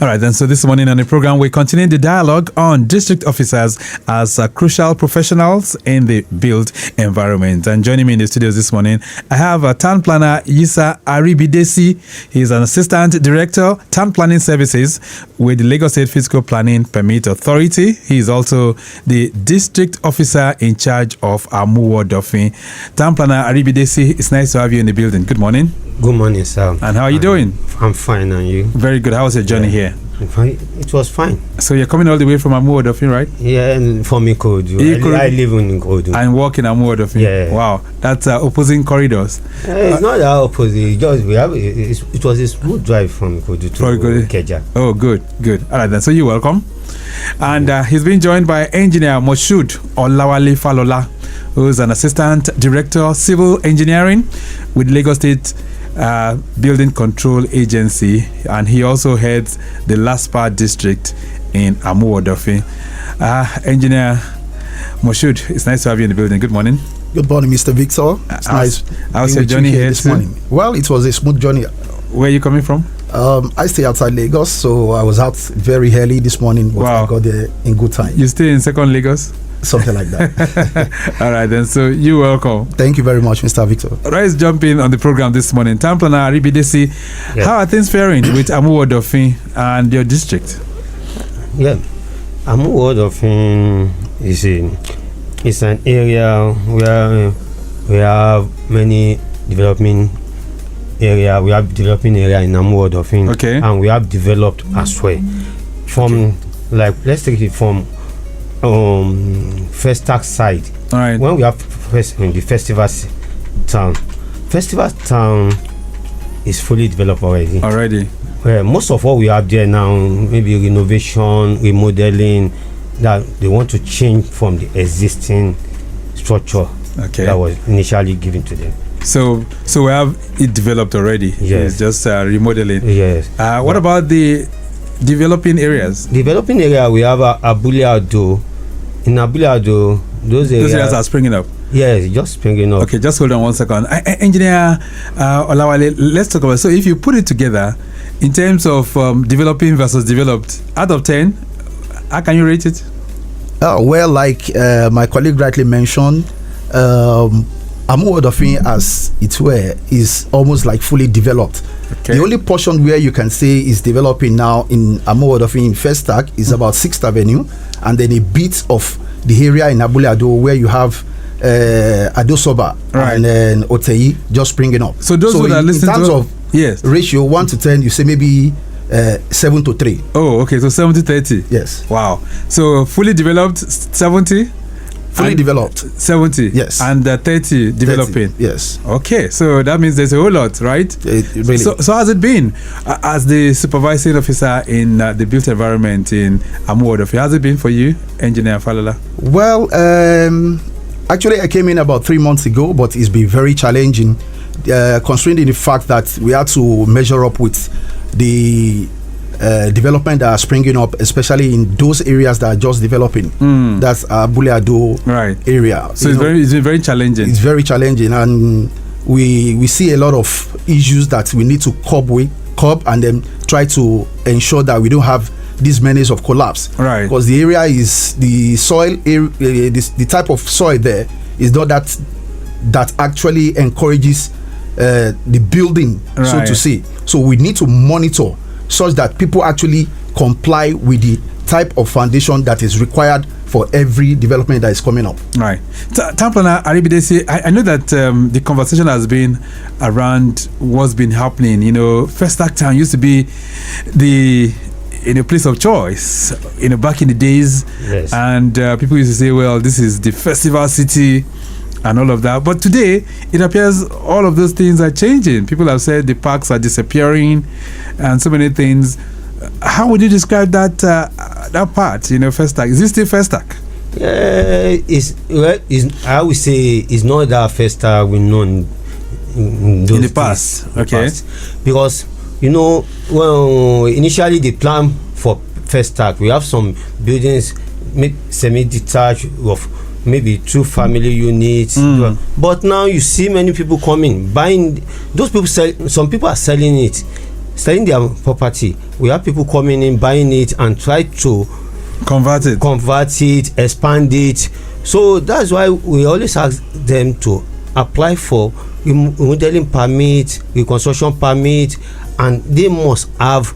All right, then. So this morning on the program, we continue the dialogue on district officers as crucial professionals in the built environment. And joining me in the studios this morning, I have town planner Yisa Aribidesi. He's an assistant director, town planning services with the Lagos State Physical Planning Permit Authority. He is also the district officer in charge of Amuwo, Odofin. Town planner Aribidesi, it's nice to have you in the building. Good morning. Good morning, sir. And how are you doing? I'm fine, and you? Very good. How was your journey here? It was fine. So you're coming all the way from Amuwo, Odofin, right? Yeah, from Ikodu. I live in Ikodu. And work in Amuwo, Odofin. Yeah. Wow, that's opposing corridors. It's not that opposite. It was a smooth drive from Ikodu to Keja. Oh, good. All right, then. So you're welcome. And he's been joined by engineer Moshood Olawale Falola, who is an assistant director civil engineering with Lagos State Building Control Agency, and he also heads the LASPPPA district in Amuwo, Odofin. Engineer Moshood, it's nice to have you in the building. Good morning. Good morning, Mr. Victor. It's nice. How's your journey here this morning? Well, it was a smooth journey. Where are you coming from? I stay outside Lagos, so I was out very early this morning, but I got there in good time. You stay in second Lagos? Something like that. All right, then. So you're welcome. Thank you very much, Mr. Victor. Let's jump in on the program this morning. Town planner Aribidesi, how are things faring with Amuwo, Odofin and your district? Yeah, Amuwo, Odofin is an area where we have many developing area. We have developing area in Amuwo, Odofin, and we have developed as well. Let's take it from Festac side. All right. When we have the festival town is fully developed already. Most of what we have there now, maybe renovation, remodeling, that they want to change from the existing structure that was initially given to them. So we have it developed already. Yes. It's just remodeling. Yes. What about the developing areas? Developing area, we have Abule Ado. In Abule Ado, those areas are springing up. Yes, just springing up. Okay, just hold on 1 second. Engineer Olawale, let's talk about. So if you put it together in terms of developing versus developed, out of 10, how can you rate it? Well, like my colleague rightly mentioned, Amuwo, Odofin, as it were, is almost like fully developed. The only portion where you can say is developing now in Amuwo, Odofin in Festac is about 6th Avenue, and then a bit of the area in Abule Ado where you have Adosoba and then Oteri just springing up. So those who are listening in terms of ratio 1 to 10, you say maybe 7 to 3. Oh, okay. So 70-30. Yes. Wow. So fully developed 70. Fully developed 70, yes, and 30 developing, 30, yes. Okay, so that means there's a whole lot, right? Really. So how's it been as the supervising officer in the built environment in Amuwo, Odofin? How's it been for you, Engineer Falola? Well, actually, I came in about 3 months ago, but it's been very challenging, considering the fact that we had to measure up with the development that are springing up, especially in those areas that are just developing. That's Abule Ado area. So it's been very challenging. It's very challenging, and we see a lot of issues that we need to curb and then try to ensure that we don't have this menace of collapse. Because the area is the soil, the type of soil there is not that actually encourages the building, so to say. So we need to monitor such that people actually comply with the type of foundation that is required for every development that is coming up. Right. Town planner Aribidesi, I know that the conversation has been around what's been happening. You know, Festac Town used to be in a place of choice, back in the days. Yes. And people used to say, well, this is the festival city and all of that. But today, it appears all of those things are changing. People have said the parks are disappearing and so many things. How would you describe that part, Festac? Is it still Festac? I would say it's not that Festac we know in the past. Okay. Because, well, initially the plan for Festac, we have some buildings semi-detached of maybe 2 family units, but now you see many people coming buying. Those people some people are selling it selling their property. We have people coming in, buying it, and try to convert it, expand it. So that's why we always ask them to apply for remodeling permit, reconstruction permit, and they must have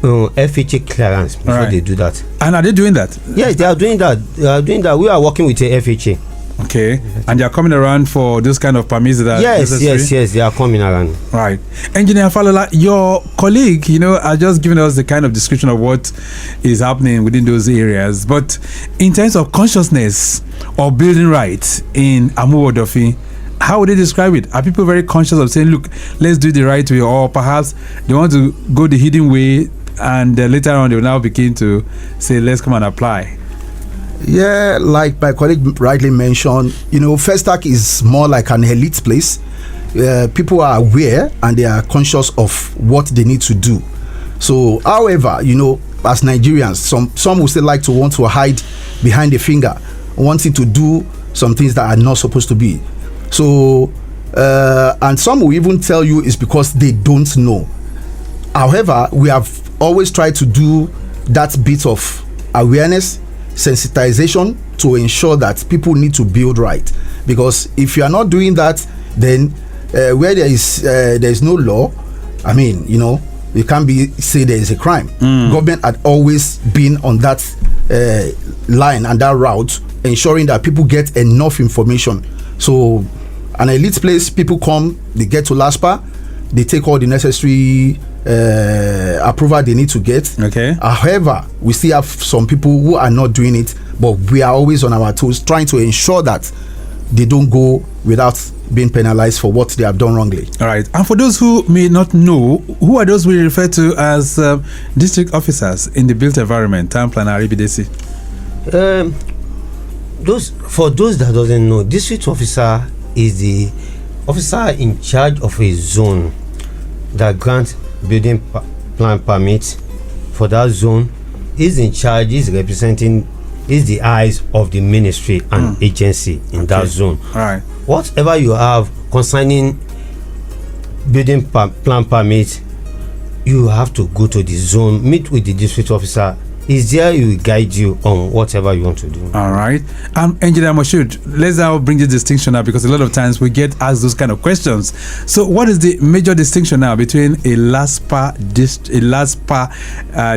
FHA clearance before they do that. And are they doing that? Yes, they are doing that. We are working with a FHA. Okay, and they are coming around for those kind of permits that are yes, they are coming around. Right. Engineer Falola, your colleague, are just giving us the kind of description of what is happening within those areas. But in terms of consciousness or building rights in Amuwo Odofin, how would they describe it? Are people very conscious of saying, look, let's do the right way, or perhaps they want to go the hidden way and later on they will now begin to say, let's come and apply? Yeah, like my colleague rightly mentioned, Festac is more like an elite place. People are aware and they are conscious of what they need to do. So, however, as Nigerians, some will still like to want to hide behind the finger, wanting to do some things that are not supposed to be. So, and some will even tell you it's because they don't know. However, we have always tried to do that bit of awareness, sensitization, to ensure that people need to build right. Because if you are not doing that, then where there is no law, you can't say there is a crime. Government had always been on that line and that route, ensuring that people get enough information. So an elite place, people come, they get to LASPPPA, they take all the necessary approval they need to get. Okay. However, we still have some people who are not doing it, but we are always on our toes trying to ensure that they don't go without being penalized for what they have done wrongly. All right. And for those who may not know, who are those we refer to as district officers in the built environment, town planner, Aribidesi? For those that doesn't know, district officer is the officer in charge of a zone that grants building plan permit for that zone. Is in charge, is representing, is the eyes of the ministry and agency in that zone. All right. Whatever you have concerning building plan permit, you have to go to the zone, meet with the district officer. Is there, he will guide you on whatever you want to do. All right. Engineer Moshood, let's now bring the distinction now, because a lot of times we get asked those kind of questions. So what is the major distinction now between a LASPPPA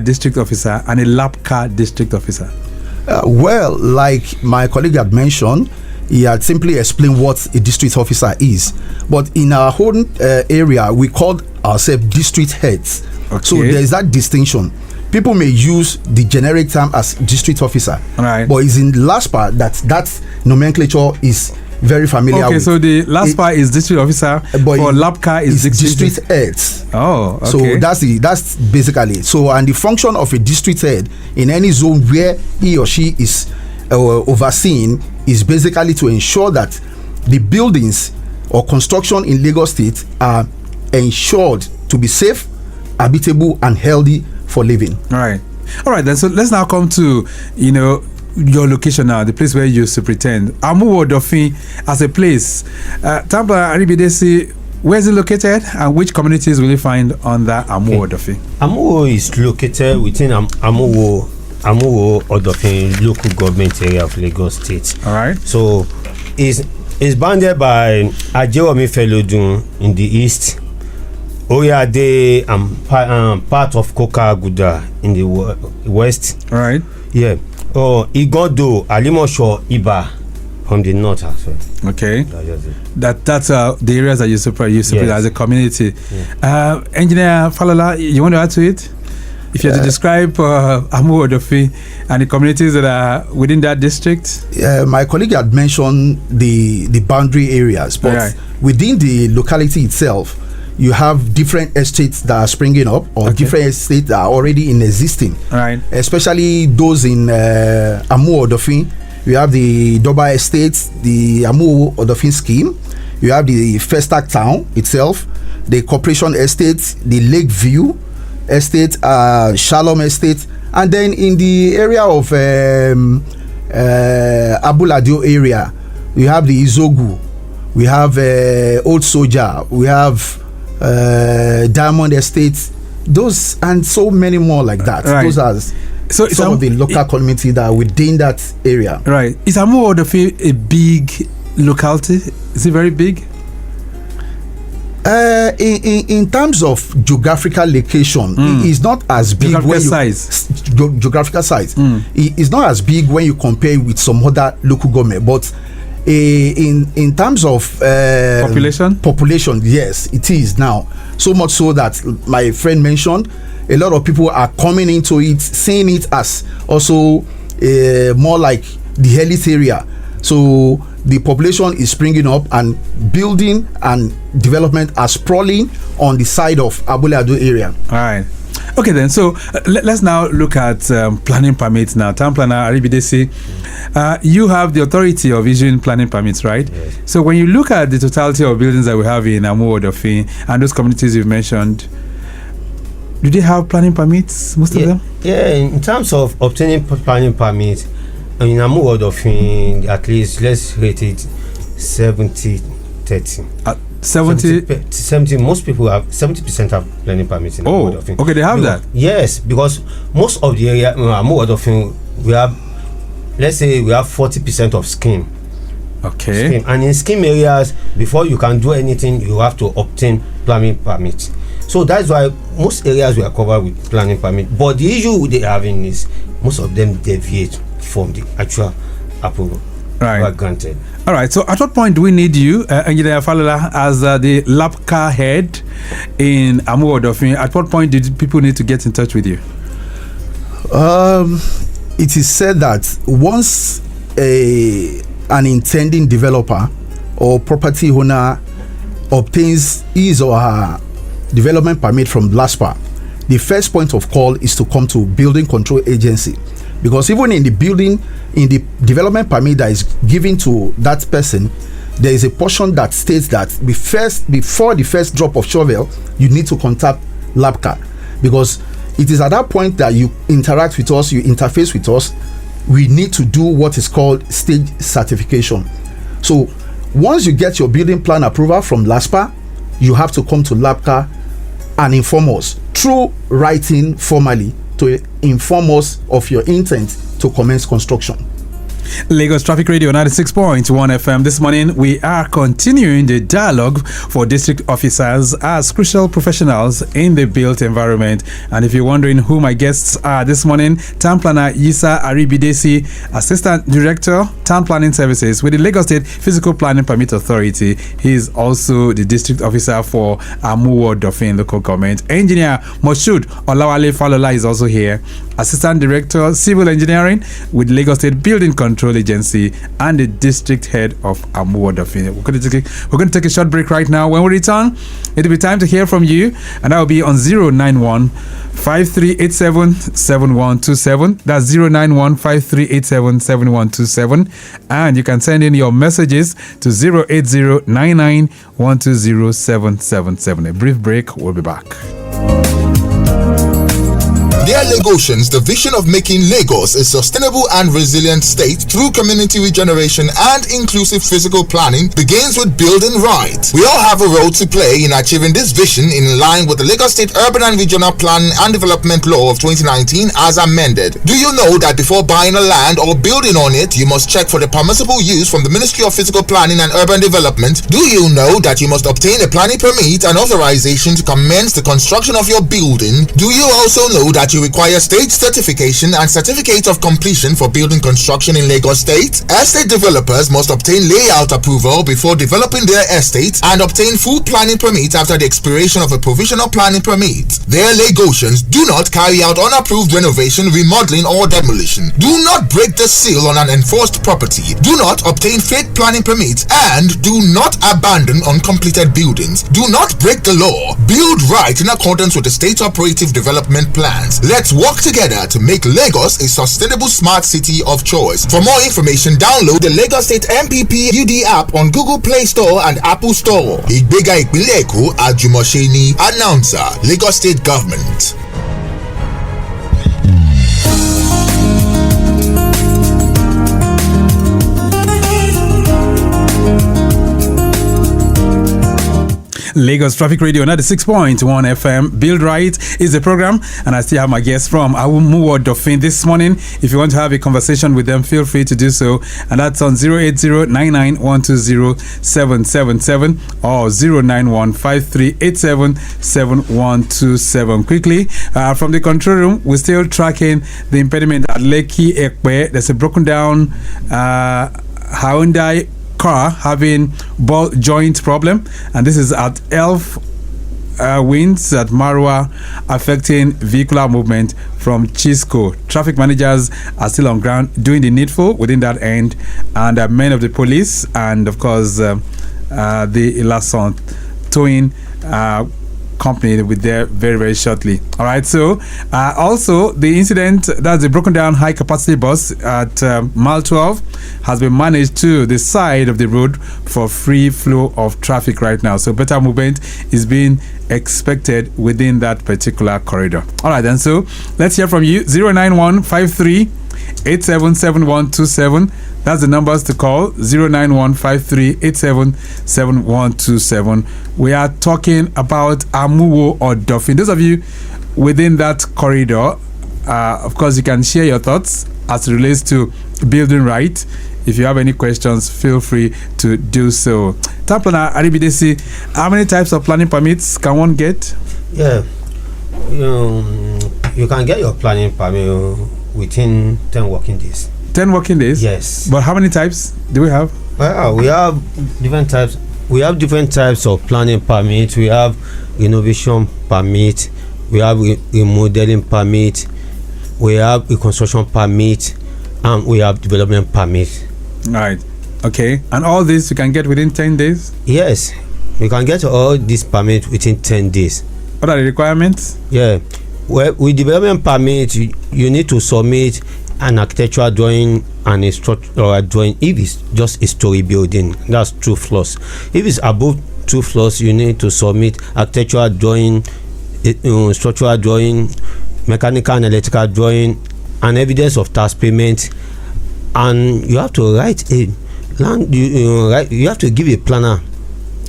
district officer and a LASBCA district officer? Well, like my colleague had mentioned, he had simply explained what a district officer is. But in our own area, we called ourselves district heads. Okay. So there is that distinction. People may use the generic term as district officer, right, but it's in LASPPPA that nomenclature is very familiar. Okay, with. so the LASPPPA is district officer, but for LASBCA is district heads. Oh, okay. So that's basically so. And the function of a district head in any zone where he or she is overseen is basically to ensure that the buildings or construction in Lagos State are ensured to be safe, habitable, and healthy for living. All right then, so let's now come to your location now, the place where you superintend Amuwo Odofin as a place. Tabla Aribidesi, where is it located and which communities will you find on that Amuwo Odofin? Amuwo is located within Amuwo Odofin local government area of Lagos State. All right. So it's bounded by Ajewomi Felodun in the east, Oyade and part of Koka-Aguda in the west. Right. Yeah. Igodo, Alimosho, Iba from the north as well. Okay. That's the areas that you support as a community. Yeah. Engineer Falola, you want to add to it? If you had to describe Amuwo Odofin and the communities that are within that district? My colleague had mentioned the boundary areas, but within the locality itself, you have different estates that are springing up, or different estates that are already in existing. Right. Especially those in Amuwo Odofin. You have the Doba Estates, the Amuwo Odofin scheme. You have the Festac town itself, the Corporation Estates, the Lakeview Estate, Shalom Estate, and then in the area of Abuladio area, we have the Izogu, we have Old Soldier, we have Diamond Estate, those and so many more like that. Right. Those are some of the local community that are within that area. Right. Is Amuwo Odofin a big locality? Is it very big? In terms of geographical location, it's not as big. Geographical size. It's not as big when you compare with some other local government, but in terms of population, yes, it is now. So much so that my friend mentioned, a lot of people are coming into it, seeing it as also more like the elite area. So the population is springing up and building and development are sprawling on the side of Abule Ado area. All right. Okay then, so let's now look at planning permits now. Town planner Aribidesi, you have the authority of issuing planning permits, right? Yes. So when you look at the totality of buildings that we have in Amuwo Odofin and those communities you've mentioned, do they have planning permits, most of them? Yeah, in terms of obtaining planning permits, in Amuwo Odofin, at least let's rate it 70-30. 70, most people have 70% have planning permits in Amuwo Odofin. Okay, they have that. Yes, because most of the area Amuwo Odofin, we have, let's say we have 40% of scheme. Okay. Scheme. And in scheme areas, before you can do anything, you have to obtain planning permits. So that's why most areas we are covered with planning permit. But the issue they are having is most of them deviate from the actual approval granted. All right. So at what point do we need you, Engineer Falola, as the LASPPPA head in Amuwo Odofin? At what point did people need to get in touch with you? It is said that once an intending developer or property owner obtains his or her development permit from LASPPPA, the first point of call is to come to Building Control Agency, because even in the development permit that is given to that person, there is a portion that states that before the first drop of shovel, you need to contact LASPPPA, because it is at that point that you interact with us, you interface with us. We need to do what is called stage certification. So once you get your building plan approval from LASPPPA, you have to come to LASPPPA and inform us through writing formally to inform us of your intent to commence construction. Lagos Traffic Radio 96.1 FM. This morning we are continuing the dialogue for district officers as crucial professionals in the built environment. And if you're wondering who my guests are this morning, Town Planner Yisa Aribidesi, Assistant Director, Town Planning Services with the Lagos State Physical Planning Permit Authority. He is also the District Officer for Amuwo Odofin Local Government. Engineer Moshood Olawale Falola is also here, Assistant Director, Civil Engineering with Lagos State Building Control Agency and the District Head of Amuwo Odofin. We're going to take a short break right now. When we return, it'll be time to hear from you, and that will be on 091 5387 7127. That's 091 5387 7127. And you can send in your messages to 080 99 120 777. A brief break, we'll be back. Dear Lagosians, the vision of making Lagos a sustainable and resilient state through community regeneration and inclusive physical planning begins with building right. We all have a role to play in achieving this vision in line with the Lagos State Urban and Regional Planning and Development Law of 2019 as amended. Do you know that before buying a land or building on it, you must check for the permissible use from the Ministry of Physical Planning and Urban Development? Do you know that you must obtain a planning permit and authorization to commence the construction of your building? Do you also know that you require state certification and certificate of completion for building construction in Lagos State? Estate developers must obtain layout approval before developing their estate and obtain full planning permit after the expiration of a provisional planning permit. Their Lagosians, do not carry out unapproved renovation, remodeling or demolition. Do not break the seal on an enforced property. Do not obtain fake planning permits and do not abandon uncompleted buildings. Do not break the law. Build right in accordance with the state operative development plans. Let's work together to make Lagos a sustainable smart city of choice. For more information, download the Lagos State MPP UD app on Google Play Store and Apple Store. Ìgbéga ìpínlẹ̀ Èkó àjùmọ̀ṣe ni. Announcer, Lagos State Government. Lagos Traffic Radio 96.1 FM. Build Right is the program, and I still have my guests from Amuwo, Odofin this morning. If you want to have a conversation with them, feel free to do so, and that's on 080-99-120-777 or 091-5387-7127. Quickly, from the control room, we're still tracking the impediment at Lekki Ekpe. There's a broken down Hyundai car having ball joint problem, and this is at Elf winds at Marwa, affecting vehicular movement from Chisco. Traffic managers are still on ground doing the needful within that end, and men of the police and of course the Elason towing company will be there very, very shortly. All right, so also the incident, that's a broken down high capacity bus at mile 12, has been managed to the side of the road for free flow of traffic right now, so better movement is being expected within that particular corridor. All right, then, so let's hear from you. 091-53-877127. That's the numbers to call. 091-53-877127. We are talking about Amuwo or Odofin. Those of you within that corridor, of course, you can share your thoughts as it relates to building right. If you have any questions, feel free to do so. Town planner Aribidesi, how many types of planning permits can one get? Yeah, you can get your planning permit within 10 working days. 10 working days? Yes. But how many types do we have? Well, we have different types. We have different types of planning permit. We have renovation permit. We have remodeling permit. We have reconstruction permit, and we have development permit. Right. Okay. And all this you can get within 10 days? Yes. You can get all these permits within 10 days. What are the requirements? Yeah. Well, with development permit, you need to submit an architectural drawing and a structural drawing. If it's just a story building, that's 2 floors. If it's above 2 floors, you need to submit architectural drawing, structural drawing, mechanical and electrical drawing, and evidence of tax payment. And you have to write a land. You have to give a planner.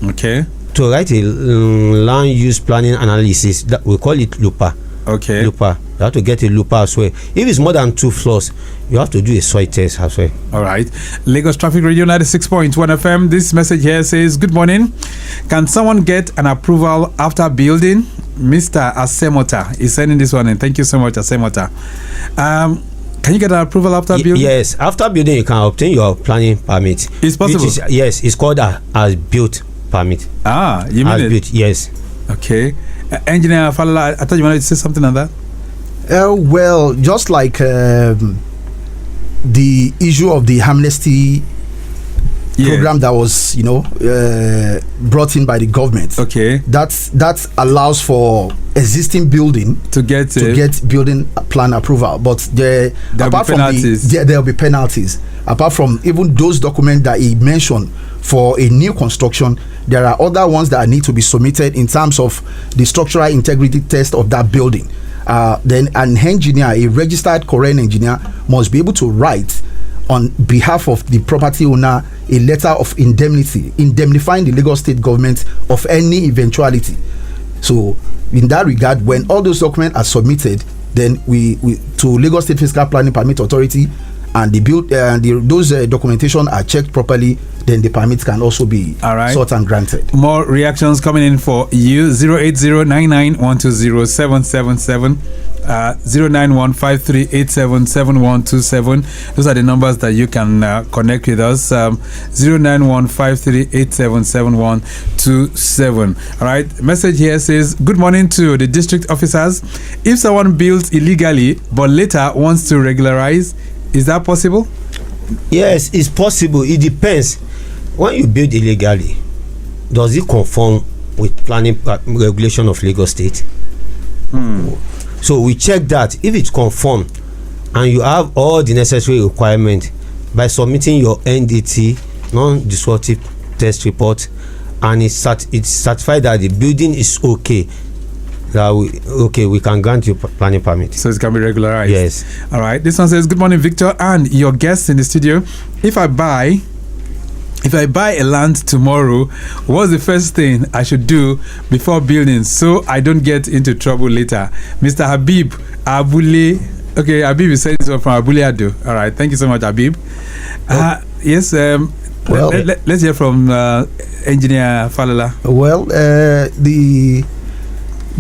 Okay. To write a land use planning analysis. That we call it LUPA. Okay. LUPA. You have to get a LUPA as well. If it's more than 2 floors, you have to do a soil test as well. All right. Lagos Traffic Radio 96.1 FM. This message here says, good morning. Can someone get an approval after building? Mr. Asemota is sending this one, and thank you so much, Asemota. Can you get an approval after building? Yes. After building, you can obtain your planning permit. It's possible? Yes. It's called as built permit. Ah, you mean as it? Built, yes. Okay. Engineer Falola, I thought you wanted to say something on that. Well, just like the issue of the amnesty program that was, brought in by the government. Okay. That allows for existing building to get building plan approval, but there'll be penalties. Apart from even those documents that he mentioned for a new construction, there are other ones that need to be submitted in terms of the structural integrity test of that building. Then an engineer, a registered Korean engineer, must be able to write on behalf of the property owner a letter of indemnifying the Lagos state government of any eventuality. So in that regard, when all those documents are submitted, then we to Lagos State Fiscal Planning Permit Authority, and those documentation are checked properly, then the permit can also be sought and granted. More reactions coming in for you. 080-99-120-777, 091-5387-7127. Those are the numbers that you can connect with us. 091-5387-7127. All right. Message here says, good morning to the district officers. If someone builds illegally but later wants to regularize, is that possible? Yes, it's possible. It depends. When you build illegally, does it conform with planning regulation of Lagos State? So we check that. If it conform and you have all the necessary requirements by submitting your NDT, non-destructive test report, and it's certified that the building is okay, we can grant you planning permit. So it can be regularized. Yes. All right. This one says, good morning, Victor and your guests in the studio. If I buy if I buy a land tomorrow, what's the first thing I should do before building so I don't get into trouble later? Mr. Habib Abule. Okay, Habib is saying so from Abule Ado. All right, thank you so much, Habib. Yes, well, let's hear from Engineer Falola. Well, the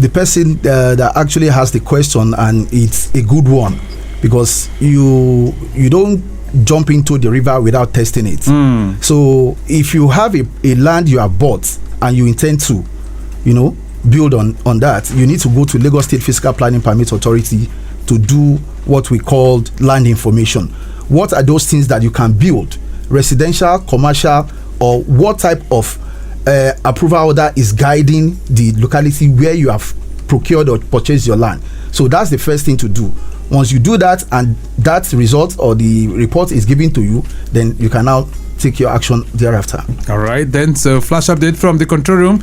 person that actually has the question, and it's a good one, because you don't jump into the river without testing it. So if you have a land you have bought and you intend to, build on that, you need to go to Lagos State Physical Planning Permit Authority to do what we call land information. What are those things that you can build? Residential, commercial, or what type of approval order is guiding the locality where you have procured or purchased your land? So that's the first thing to do. Once you do that and that result or the report is given to you, then you can now take your action thereafter. All right, then. So flash update from the control room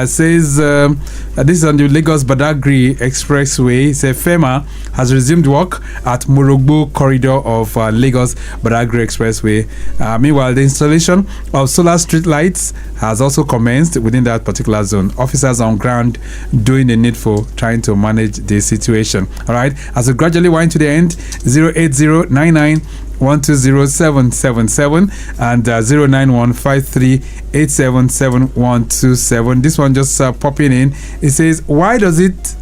says this is on the Lagos Badagry Expressway. Says FEMA has resumed work at Morogbo corridor of Lagos Badagry Expressway. Meanwhile, the installation of solar street lights has also commenced within that particular zone. Officers on ground doing the needful, trying to manage the situation. All right, as we gradually wind to the end, 08099 120777 and 09153877127. This one just popping in. It says, why does it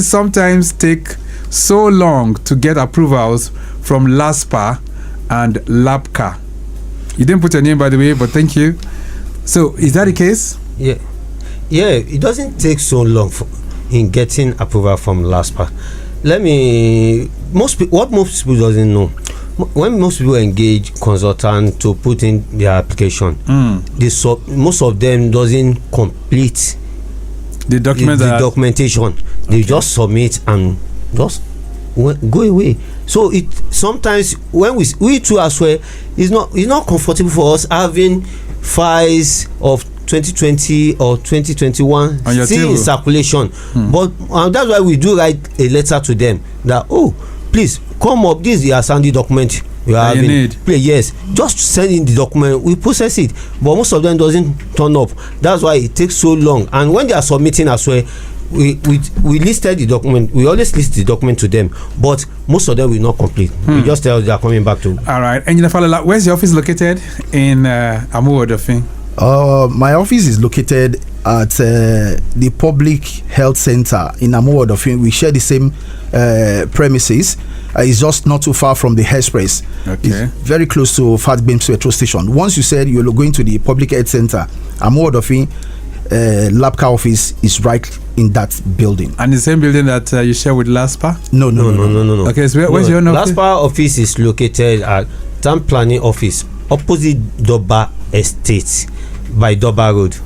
sometimes take so long to get approvals from LASPPPA and LASBCA? You didn't put your name, by the way, but thank you. So is that the case? Yeah, it doesn't take so long in getting approval from LASPPPA. Most people doesn't know, when most people engage consultant to put in their application, most of them doesn't complete the documentation. They just submit and just go away. So it sometimes, when we too as well, it's not comfortable for us having files of 2020 or 2021 still in circulation. But that's why we do write a letter to them that, please come up, this is the Asandi document you are having. Yes, just send in the document, we process it. But most of them doesn't turn up. That's why it takes so long. And when they are submitting as well, we listed the document. We always list the document to them, but most of them will not complete. We just tell they are coming back to. All right, Engineer Falola, where's your office located in Amuwo, Odofin? My office is located at the Public Health Center in Amuwo, Odofin. We share the same premises. It's just not too far from the express. Okay. It's very close to Fat Beams petrol station. Once you said you're going to the Public Health Center, Amuwo, Odofin, LASBCA office is right in that building. And the same building that you share with LASPPPA? No. Okay, so where's your office? LASPPPA office is located at Town Planning Office, opposite Doba Estate, by Doba Road.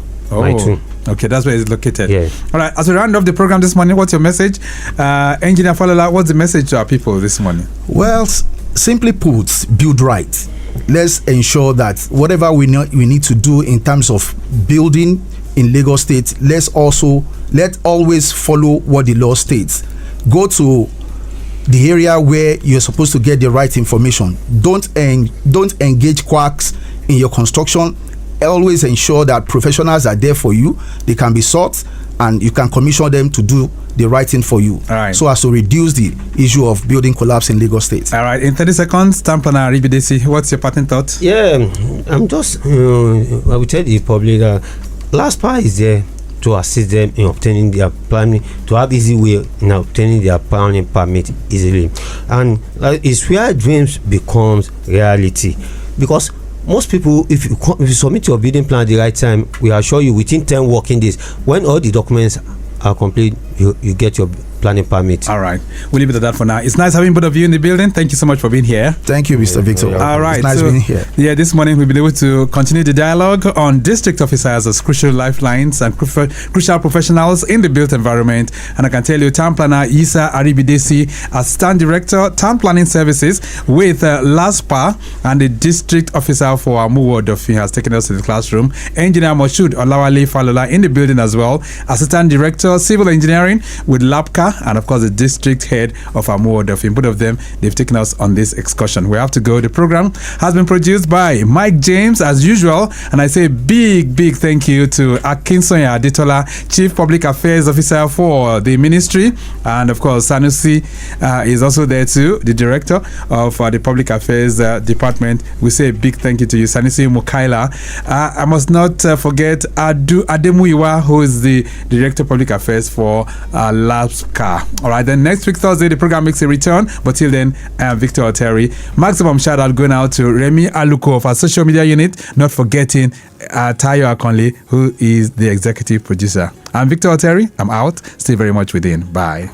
Okay, that's where it's located. Yeah. All right, as we round off the program this morning, what's your message? Engineer Falola, what's the message to our people this morning? Well, simply put, build right. Let's ensure that whatever we need to do in terms of building in Lagos State, let's always follow what the law states. Go to the area where you're supposed to get the right information. Don't engage quacks in your construction. Always ensure that professionals are there for you. They can be sought and you can commission them to do the right thing for you. All right. So as to reduce the issue of building collapse in Lagos State. All right, in 30 seconds, Town Planner Aribidesi, what's your parting thought? Yeah, I'm just, I will tell the public that LASPPPA is there to assist them in obtaining their planning, to have easy way in obtaining their planning permit easily. And it's where dreams becomes reality. Because most people, if you submit your building plan at the right time, we assure you within 10 working days, when all the documents are complete, you get your planning permit. All right, we'll leave it at that for now. It's nice having both of you in the building. Thank you so much for being here. Thank you, Mr. Victor. All right, it's nice being here. Yeah, this morning we've been able to continue the dialogue on district officers as crucial lifelines and crucial professionals in the built environment. And I can tell you, Town Planner Yisa Aribidesi, Assistant Director, Town Planning Services with LASPPPA, and the District Officer for Amuwo, Odofin, has taken us to the classroom. Engineer Moshood Olawale Falola in the building as well. Assistant Director, Civil Engineering with LASBCA, Yisa, and of course the district head of Amuwo, Odofin. Both of them, they've taken us on this excursion. We have to go. The program has been produced by Mike James, as usual, and I say big thank you to Akinsoya Adetola, Chief Public Affairs Officer for the ministry, and of course Sanusi is also there too, the Director of the Public Affairs Department. We say a big thank you to you, Sanusi Mukaila. I must not forget Ademuyiwa, who is the Director of Public Affairs for LASPPPA. All right, then next week Thursday the program makes a return, but till then I am Victor Oteri. Maximum shout out going out to Remy Aluko of our social media unit, not forgetting Tayo Akonle, who is the executive producer. I'm Victor Oteri. I'm out. Stay very much within. Bye.